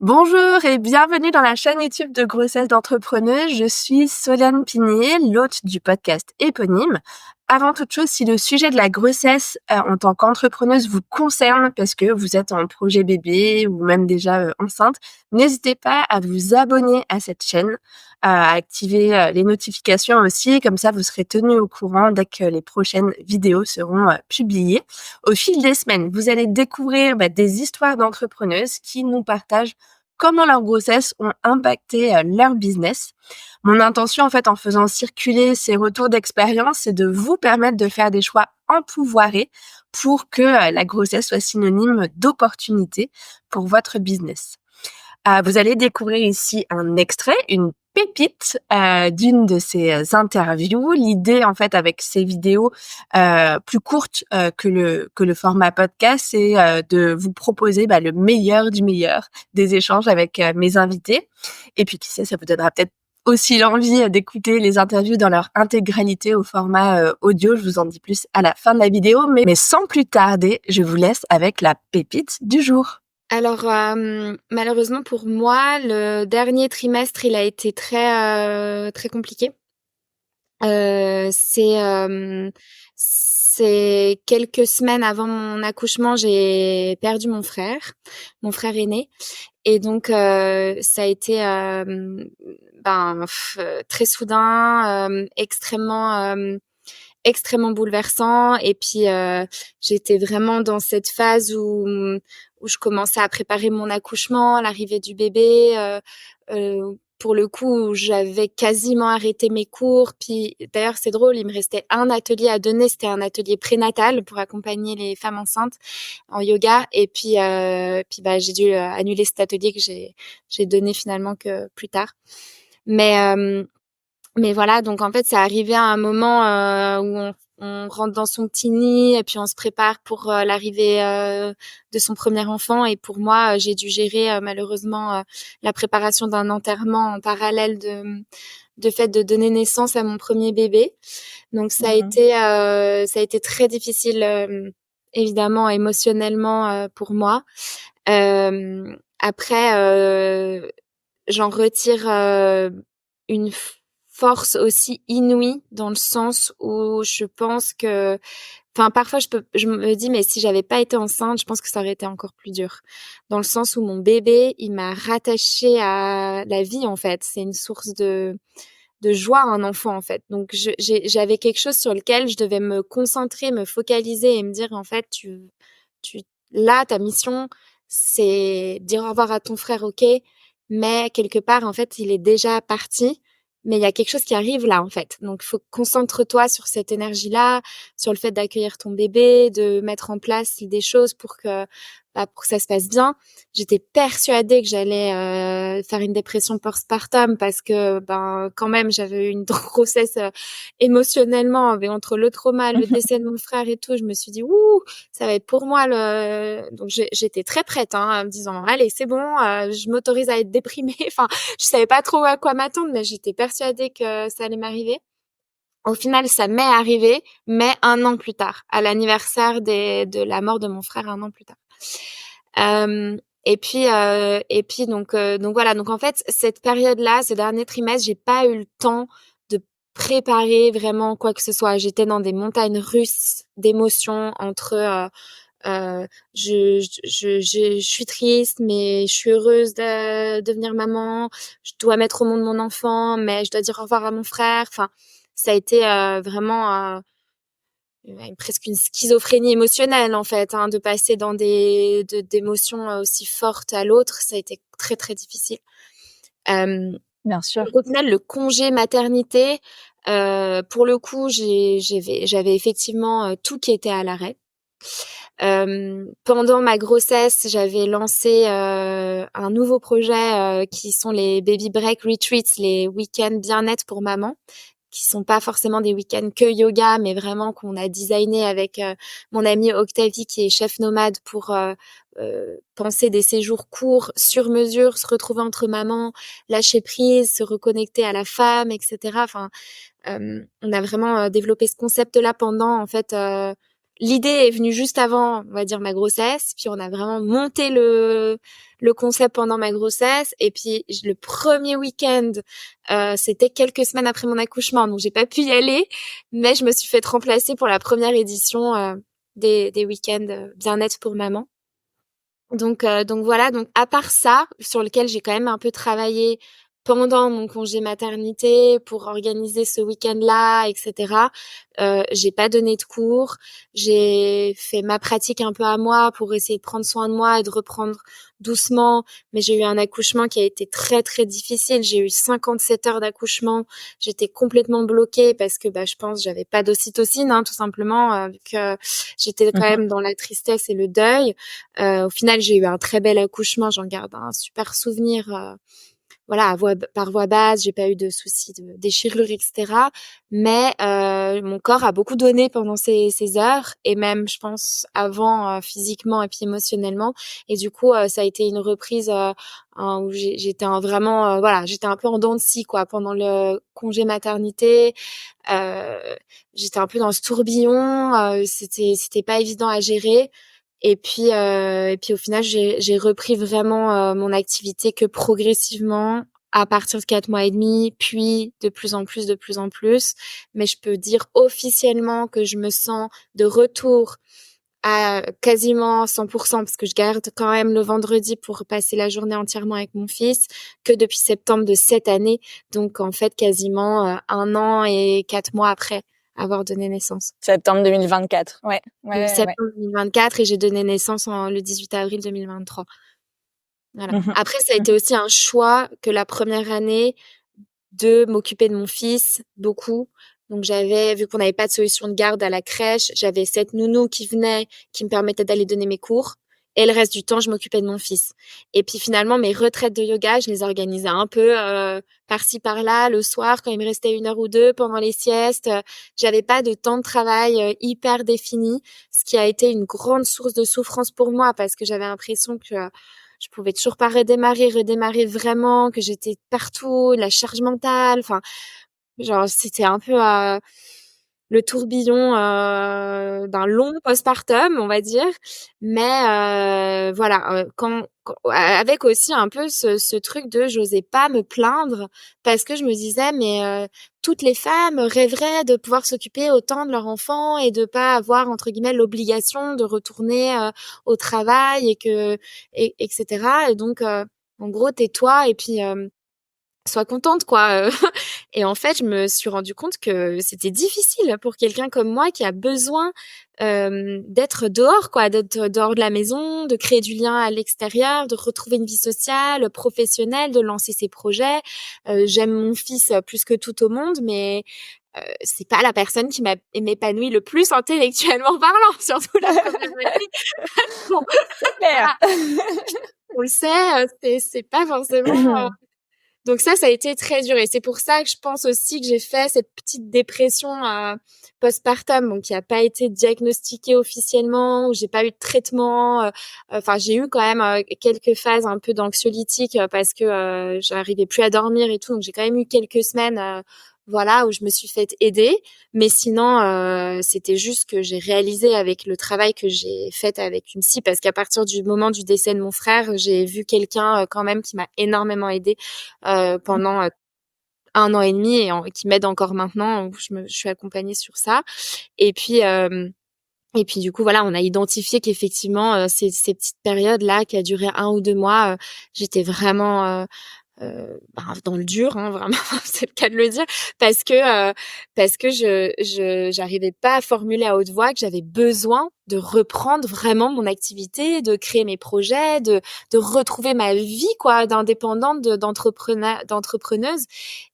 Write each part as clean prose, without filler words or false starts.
Bonjour et bienvenue dans la chaîne YouTube de Grossesse d'entrepreneuse. Je suis Solène Pinier, l'hôte du podcast éponyme. Avant toute chose, si le sujet de la grossesse en tant qu'entrepreneuse vous concerne parce que vous êtes en projet bébé ou même déjà enceinte, n'hésitez pas à vous abonner à cette chaîne, à activer les notifications aussi, comme ça vous serez tenu au courant dès que les prochaines vidéos seront publiées. Au fil des semaines, vous allez découvrir des histoires d'entrepreneuses qui nous partagent comment leurs grossesses ont impacté leur business. Mon intention, en fait, en faisant circuler ces retours d'expérience, c'est de vous permettre de faire des choix empouvoirés pour que la grossesse soit synonyme d'opportunité pour votre business. Vous allez découvrir ici un extrait, une pépite d'une de ces interviews. L'idée, en fait, avec ces vidéos plus courtes que le format podcast, c'est de vous proposer le meilleur du meilleur des échanges avec mes invités. Et puis, qui sait, ça vous donnera peut-être aussi l'envie d'écouter les interviews dans leur intégralité au format audio. Je vous en dis plus à la fin de la vidéo. Mais sans plus tarder, je vous laisse avec la pépite du jour. Alors, malheureusement pour moi, le dernier trimestre, il a été très compliqué. C'est quelques semaines avant mon accouchement, j'ai perdu mon frère aîné. Et donc, ça a été très soudain, extrêmement bouleversant. Et puis j'étais vraiment dans cette phase où je commençais à préparer mon accouchement, l'arrivée du bébé. Pour le coup, j'avais quasiment arrêté mes cours. Puis d'ailleurs, c'est drôle, il me restait un atelier à donner. C'était un atelier prénatal pour accompagner les femmes enceintes en yoga. Et puis j'ai dû annuler cet atelier que j'ai donné finalement que plus tard. Mais voilà, donc en fait, c'est arrivé à un moment où on rentre dans son petit nid et puis on se prépare pour l'arrivée de son premier enfant. Et pour moi, j'ai dû gérer malheureusement la préparation d'un enterrement en parallèle de fait de donner naissance à mon premier bébé. Donc ça a été très difficile, évidemment émotionnellement pour moi. Après, j'en retire une force aussi inouïe dans le sens où je pense que, enfin, parfois je me dis, mais si j'avais pas été enceinte, je pense que ça aurait été encore plus dur. Dans le sens où mon bébé, il m'a rattachée à la vie, en fait. C'est une source de joie, un enfant, en fait. Donc, j'avais quelque chose sur lequel je devais me concentrer, me focaliser et me dire, en fait, là, ta mission, c'est dire au revoir à ton frère, ok, mais quelque part, en fait, il est déjà parti. Mais il y a quelque chose qui arrive là, en fait. Donc, il faut concentre-toi sur cette énergie-là, sur le fait d'accueillir ton bébé, de mettre en place des choses pour que ça se passe bien. J'étais persuadée que j'allais faire une dépression postpartum parce que, quand même, j'avais eu une grossesse émotionnellement, mais entre le trauma, le décès de mon frère et tout, je me suis dit, ouh, ça va être pour moi donc j'étais très prête, en me disant, allez, c'est bon, je m'autorise à être déprimée. Enfin, je savais pas trop à quoi m'attendre, mais j'étais persuadée que ça allait m'arriver. Au final, ça m'est arrivé, mais 1 an plus tard, à l'anniversaire de la mort de mon frère, 1 an plus tard. Et puis donc voilà. Donc en fait, cette période-là, ce dernier trimestre, j'ai pas eu le temps de préparer vraiment quoi que ce soit. J'étais dans des montagnes russes d'émotions entre je suis triste, mais je suis heureuse de devenir maman. Je dois mettre au monde mon enfant, mais je dois dire au revoir à mon frère. Enfin, ça a été vraiment presque une schizophrénie émotionnelle en fait, de passer d'émotions aussi fortes à l'autre. Ça a été très très difficile. Bien sûr. Donc au final, le congé maternité, pour le coup, j'avais effectivement tout qui était à l'arrêt. Pendant ma grossesse, j'avais lancé un nouveau projet qui sont les Baby Break Retreats, les week-ends bien-être pour maman, qui sont pas forcément des week-ends que yoga, mais vraiment qu'on a designé avec mon amie Octavie qui est chef nomade pour penser des séjours courts sur mesure, se retrouver entre mamans, lâcher prise, se reconnecter à la femme, etc. Enfin, on a vraiment développé ce concept-là pendant en fait l'idée est venue juste avant, on va dire, ma grossesse. Puis on a vraiment monté le concept pendant ma grossesse. Et puis le premier week-end, c'était quelques semaines après mon accouchement, donc j'ai pas pu y aller. Mais je me suis fait remplacer pour la première édition des week-ends bien-être pour maman. Donc voilà. Donc à part ça, sur lequel j'ai quand même un peu travaillé pendant mon congé maternité pour organiser ce week-end-là, etc. J'ai pas donné de cours. J'ai fait ma pratique un peu à moi pour essayer de prendre soin de moi et de reprendre doucement. Mais j'ai eu un accouchement qui a été très très difficile. J'ai eu 57 heures d'accouchement. J'étais complètement bloquée parce que je pense j'avais pas d'ocytocine, tout simplement, vu que j'étais quand même dans la tristesse et le deuil. Au final, j'ai eu un très bel accouchement. J'en garde un super souvenir. Voilà, par voie basse, j'ai pas eu de soucis de déchirure, etc. Mais mon corps a beaucoup donné pendant ces heures, et même, je pense, avant, physiquement et puis émotionnellement. Et du coup, ça a été une reprise où j'étais vraiment, voilà, j'étais un peu en dents de scie, quoi, pendant le congé maternité. J'étais un peu dans ce tourbillon. C'était pas évident à gérer. Et puis au final, j'ai repris vraiment mon activité que progressivement à partir de 4 mois et demi, puis de plus en plus, de plus en plus. Mais je peux dire officiellement que je me sens de retour à quasiment 100%, parce que je garde quand même le vendredi pour passer la journée entièrement avec mon fils, que depuis septembre de cette année. Donc en fait, quasiment 1 an et 4 mois après avoir donné naissance. Septembre 2024, ouais. Septembre 2024, et j'ai donné naissance le 18 avril 2023. Voilà. Après, ça a été aussi un choix que la première année de m'occuper de mon fils beaucoup. Donc vu qu'on n'avait pas de solution de garde à la crèche, j'avais cette nounou qui venait, qui me permettait d'aller donner mes cours. Et le reste du temps, je m'occupais de mon fils. Et puis finalement, mes retraites de yoga, je les organisais un peu par-ci, par-là, le soir, quand il me restait 1 heure ou 2 pendant les siestes. J'avais pas de temps de travail hyper défini, ce qui a été une grande source de souffrance pour moi, parce que j'avais l'impression que je pouvais toujours pas redémarrer vraiment, que j'étais partout, la charge mentale, enfin, genre, c'était un peu le tourbillon d'un long postpartum, on va dire. Mais voilà, avec aussi un peu ce truc de j'osais pas me plaindre, parce que je me disais toutes les femmes rêveraient de pouvoir s'occuper autant de leur enfant et de pas avoir entre guillemets l'obligation de retourner au travail etc. Et donc en gros, tais-toi et puis sois contente, quoi. Et en fait, je me suis rendu compte que c'était difficile pour quelqu'un comme moi qui a besoin d'être dehors, quoi, d'être dehors de la maison, de créer du lien à l'extérieur, de retrouver une vie sociale, professionnelle, de lancer ses projets. J'aime mon fils plus que tout au monde, mais c'est pas la personne qui m'épanouit le plus intellectuellement parlant, surtout la première année. Bon, c'est clair. On le sait, c'est pas forcément... Donc ça a été très dur, et c'est pour ça que je pense aussi que j'ai fait cette petite dépression postpartum, donc qui a pas été diagnostiquée officiellement, où j'ai pas eu de traitement. Enfin, j'ai eu quand même quelques phases un peu d'anxiolytique parce que j'arrivais plus à dormir et tout, donc j'ai quand même eu quelques semaines voilà, où je me suis fait aider. Mais sinon, c'était juste que j'ai réalisé avec le travail que j'ai fait avec une psy, parce qu'à partir du moment du décès de mon frère, j'ai vu quelqu'un quand même qui m'a énormément aidée pendant 1 an et demi, et qui m'aide encore maintenant, où je suis accompagnée sur ça. Et puis du coup, voilà, on a identifié qu'effectivement, ces petites périodes-là qui a duré 1 ou 2 mois, j'étais vraiment dans le dur, vraiment, c'est le cas de le dire, parce que j'arrivais pas à formuler à haute voix que j'avais besoin de reprendre vraiment mon activité, de créer mes projets, de retrouver ma vie, quoi, d'indépendante, d'entrepreneuse,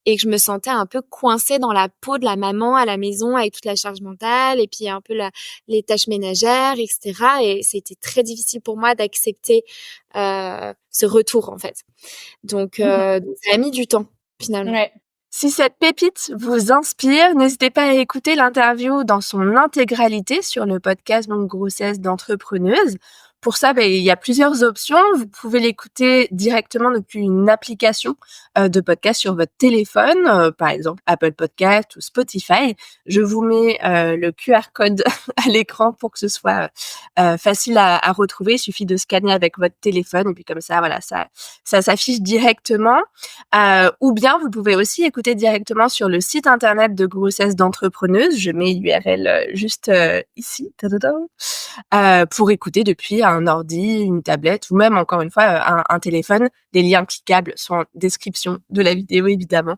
et que je me sentais un peu coincée dans la peau de la maman à la maison avec toute la charge mentale et puis un peu les tâches ménagères, etc. Et c'était très difficile pour moi d'accepter ce retour, en fait. Donc ça a mis du temps, finalement. Ouais. Si cette pépite vous inspire, n'hésitez pas à écouter l'interview dans son intégralité sur le podcast donc Grossesse d'entrepreneuse. Pour ça, il y a plusieurs options. Vous pouvez l'écouter directement depuis une application de podcast sur votre téléphone, par exemple Apple Podcast ou Spotify. Je vous mets le QR code à l'écran pour que ce soit facile à retrouver. Il suffit de scanner avec votre téléphone et puis comme ça, voilà, ça s'affiche directement. Ou bien vous pouvez aussi écouter directement sur le site internet de Grossesse d'entrepreneuse. Je mets l'URL juste ici, pour écouter depuis un ordi, une tablette ou même encore une fois un téléphone. Les liens cliquables sont en description de la vidéo évidemment.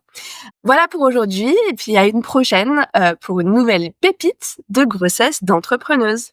Voilà pour aujourd'hui et puis à une prochaine pour une nouvelle pépite de Grossesse d'entrepreneuse.